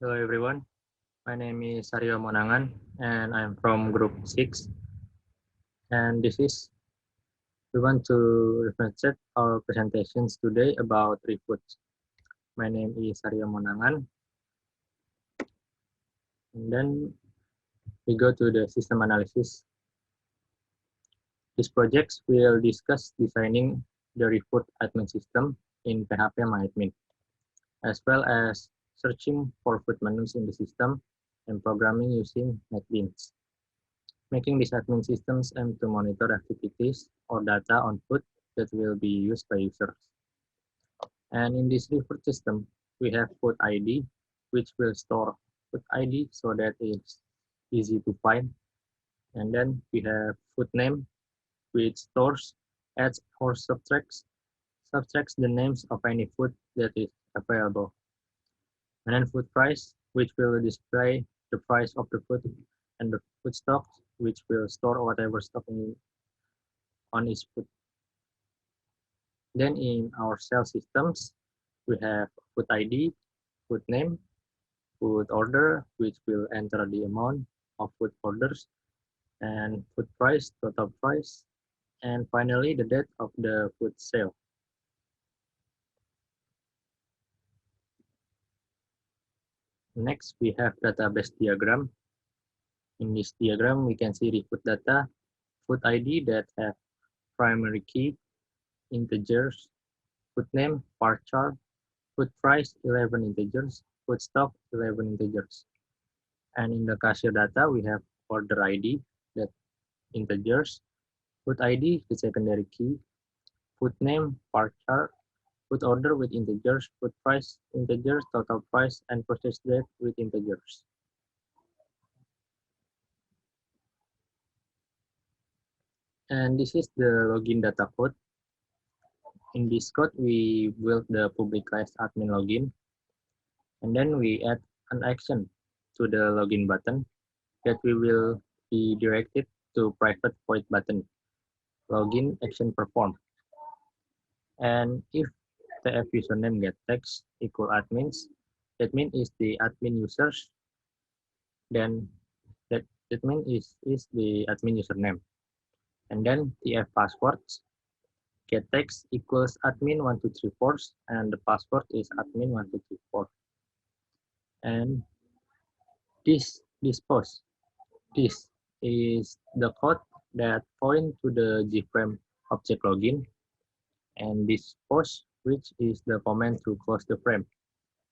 Hello everyone, my name is Aryo Monangan and I'm from group 6 and this is we want to represent our presentations today about tree foods. My name is Aryo Monangan and then we go to the system analysis. This project will discuss designing the refood admin system in PHP MyAdmin as well as searching for food menus in the system and programming using NetBeans. Making these admin systems aim to monitor activities or data on food that will be used by users. And in this report system, we have food ID, which will store food ID so that it's easy to find. And then we have food name, which stores, adds, or subtracts the names of any food that is available. And then food price, which will display the price of the food, and the food stock, which will store whatever stock on each food. Then in our cell systems, we have food ID, food name, food order, which will enter the amount of food orders, and food price, total price, and finally the date of the food sale. Next, we have database diagram. In this diagram, we can see the food data, food ID that have primary key, integers, food name, varchar, food price, 11 integers, food stock, 11 integers. And in the cashier data, we have order ID, that integers, food ID, the secondary key, food name, varchar, food order with integers, food price, integers, total price, and purchase date with integers. And this is the login data code. In this code, we build the publicized admin login, and then we add an action to the login button that we will be directed to private void button, login action performed. And if the app username get text equal admins, admin is the admin users, then that admin is the admin username. And then TF passwords get text equals admin1234 and the password is admin1234. And this post, this is the code that point to the gframe object login, and this post, which is the command to close the frame.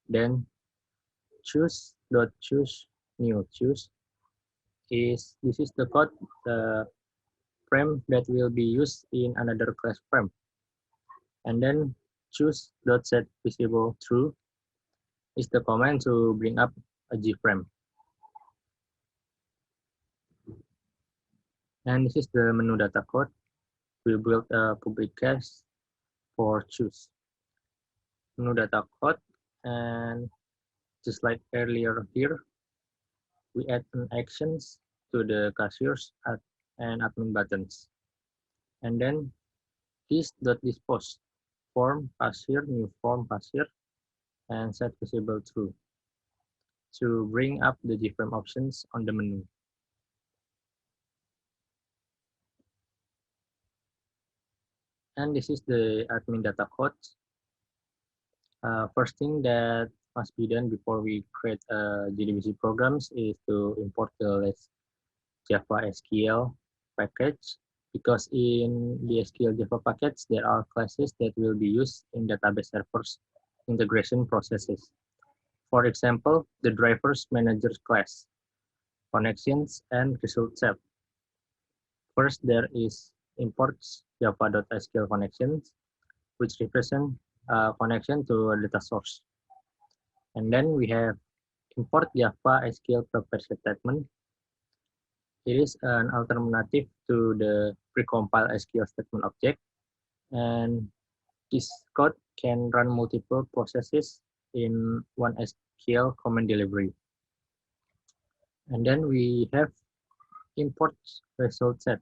Then choose new choose this is the code, the frame that will be used in another class frame. And then choose.set visible true is the command to bring up a gframe. And this is the menu data code. We built a public cache for choose. Menu data code, and just like earlier here, we add an actions to the cashiers and admin buttons. And then this.dispose form cashier, new form cashier, and set visible true to bring up the gframe options on the menu. And this is the admin data code. First thing that must be done before we create JDBC programs is to import the latest Java SQL package, because in the SQL Java package, there are classes that will be used in database servers integration processes. For example, the drivers managers class, connections, and result set. First, there is imports java.sql connections, which represent a connection to a data source. And then we have import Java SQL prepare statement. It is an alternative to the precompiled SQL statement object, and this code can run multiple processes in one SQL command delivery. And then we have import result set.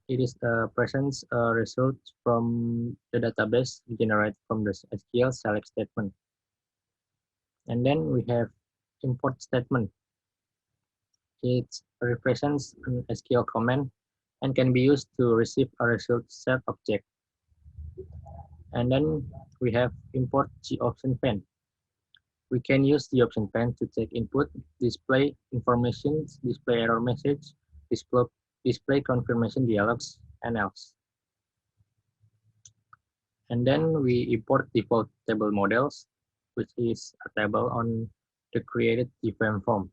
It is the presence result from the database generated from the SQL select statement. And then we have import statement. It represents an SQL command and can be used to receive a result set object. And then we have import GOption pane. We can use the option pane to take input, display information, display error message, display confirmation dialogs, and else. And then we import default table models, which is a table on the created event form.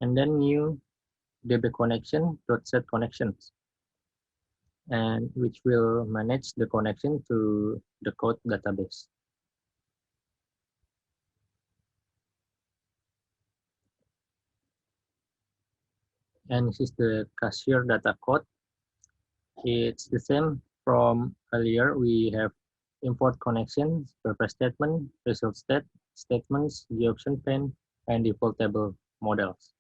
And then new DB connection .set connections, and which will manage the connection to the code database. And this is the cashier data code. It's the same from earlier. We have import connections, purpose statement, result statements, the option pane, and default table models.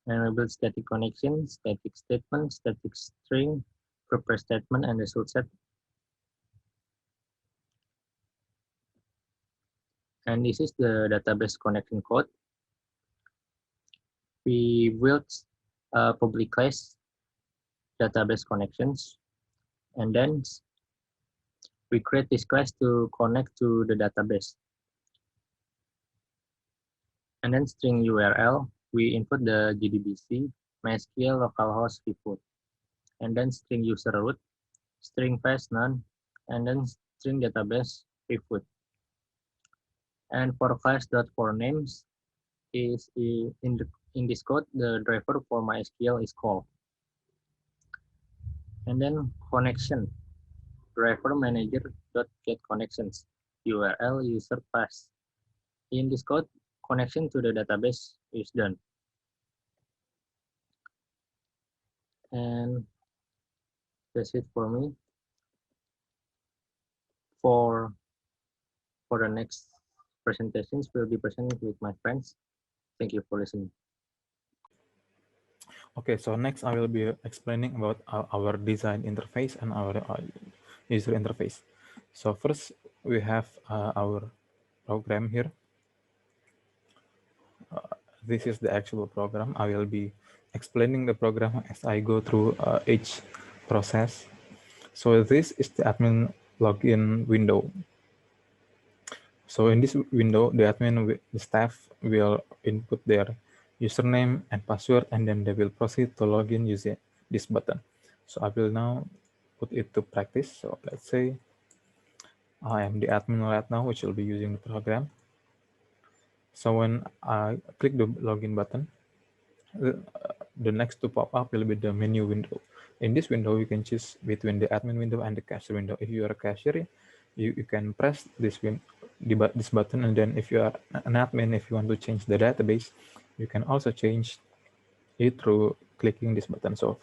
And we build static connections, static statement, static string, purpose statement, and result set. And this is the database connection code. We built public class database connections, and then we create this class to connect to the database. And then string URL, we input the JDBC, MySQL localhost vfood, and then string user root, string path none, and then string database vfood. And for class.forNames is in this code, the driver for MySQL is called. And then connection, driver manager.get connections, URL user path. In this code, connection to the database is done. And that's it for me. For the next presentations, will be presented with my friends. Thank you for listening. Okay, so next I will be explaining about our design interface and our user interface. So first we have our program here. This is the actual program. I will be explaining the program as I go through each process. So this is the admin login window. So in this window, the staff will input their username and password, and then they will proceed to log in using this button. So I will now put it to practice. So let's say I am the admin right now, which will be using the program. So when I click the login button, the next to pop up will be the menu window. In this window, you can choose between the admin window and the cashier window. If you are a cashier, you can press this button, and then if you are an admin, if you want to change the database, you can also change it through clicking this button. So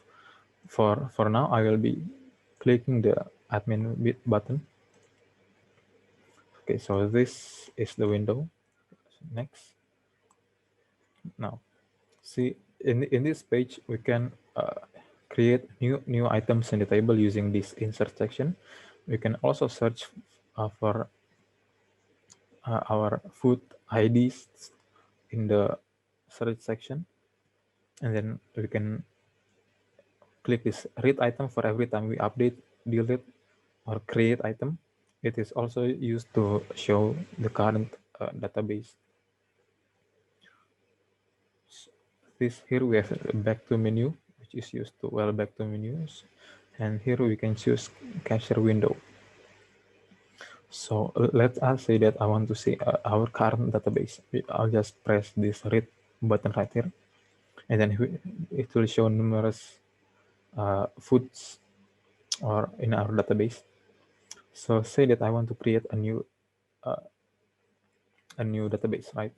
for now, I will be clicking the admin button. Okay, so this is the window. Next. Now, see in this page we can create new items in the table using this insert section. We can also search for our food IDs in the search section, and then we can click this read item for every time we update, delete, or create item. It is also used to show the current database. This here we have a back to menu, which is used to back to menus, and here we can choose cashier window. So let us say that I want to see our current database. I'll just press this read button right here, and then it will show numerous foods or in our database. So say that I want to create a new database, right?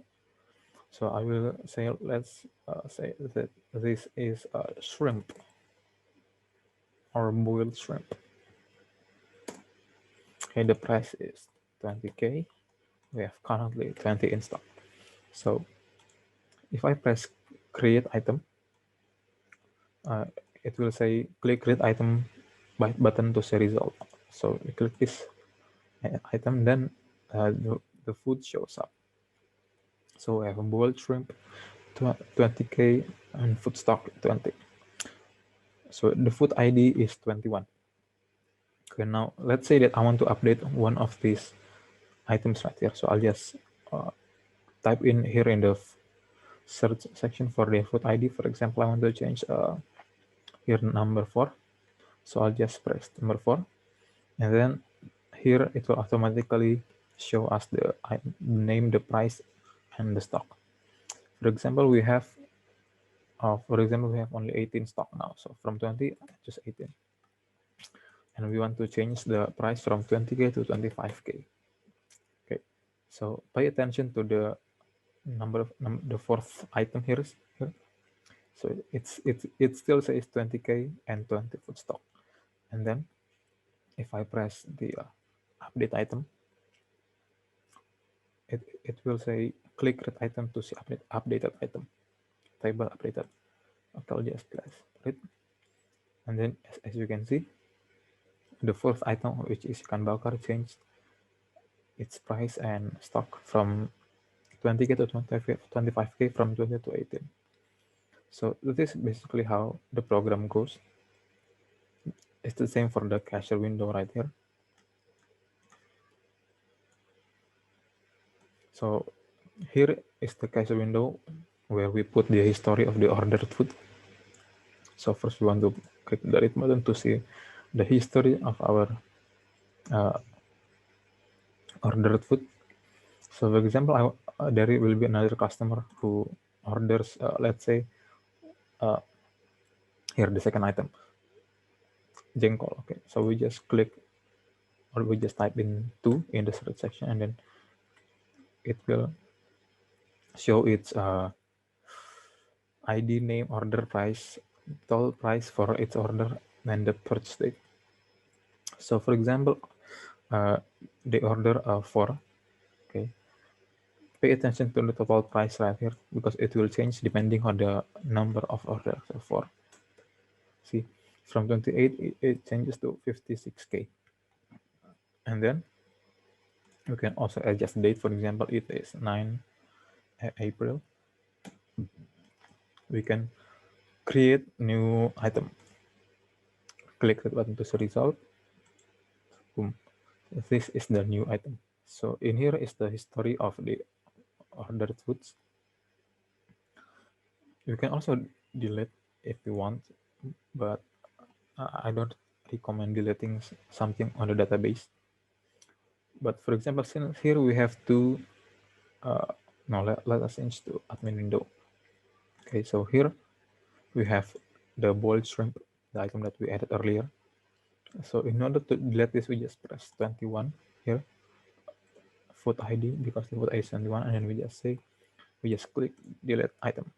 So I will say, let's say that this is shrimp or boiled shrimp. Okay, the price is 20K. We have currently 20 in stock. So if I press create item, it will say click create item button to see result. So we click this item, then the food shows up. So we have a boiled shrimp, 20K, and food stock 20. So the food ID is 21. Okay, now let's say that I want to update one of these items right here. So I'll just type in here in the search section for the food ID. For example, I want to change here number 4. So I'll just press number 4, and then here it will automatically show us the name, the price, and the stock. For example, we have only 18 stock now. So from 20, just 18. And we want to change the price from 20K to 25K. Okay, so pay attention to the the fourth item here. So it still says 20K and 20 food stock. And then if I press the update item, it will say click that item to see updated item, table updated. Okay, I'll just press it. And then as you can see, the fourth item, which is ikan bakar, changed its price and stock from 20K to 25K, from 20 to 18. So this is basically how the program goes. It's the same for the cashier window right here. So here is the cashier window where we put the history of the ordered food. So first we want to click the read button to see the history of our ordered food. So for example, there will be another customer who orders, let's say, here the second item, jengkol. Okay, so we just click, or we just type in 2 in the search section, and then it will show its ID, name, order price, total price for its order, and the purchase date. So for example, the order 4, okay, pay attention to the total price right here, because it will change depending on the number of orders. So 4, see, from 28 it changes to 56K. And then you can also adjust date. For example, it is 9 April. We can create new item. Click that button to see result. Boom. This is the new item. So in here is the history of the ordered foods. You can also delete if you want, but I don't recommend deleting something on the database. But for example, since here we have two, now let us change to admin window. Okay, so here we have the boiled shrimp, the item that we added earlier. So in order to delete this, we just press 21 here, food ID, because the food ID is 21, and then we just click delete item,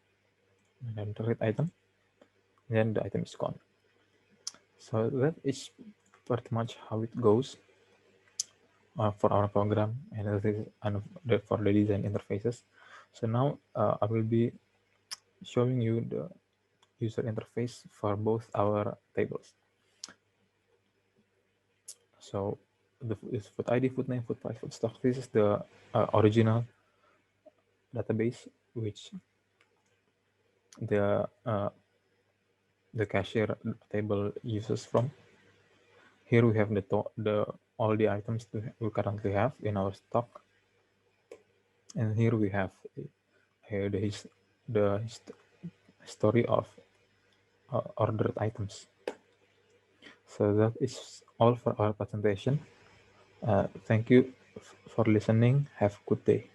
and then delete item, and then the item is gone. So that is pretty much how it goes for our program, and that is for the design interfaces. So now I will be showing you the user interface for both our tables. So this food ID, food name, food price, food stock. This is the original database which the cashier table uses from. Here we have all the items we currently have in our stock, and here we have the history of ordered items. So that is all for our presentation. Thank you for listening. Have a good day.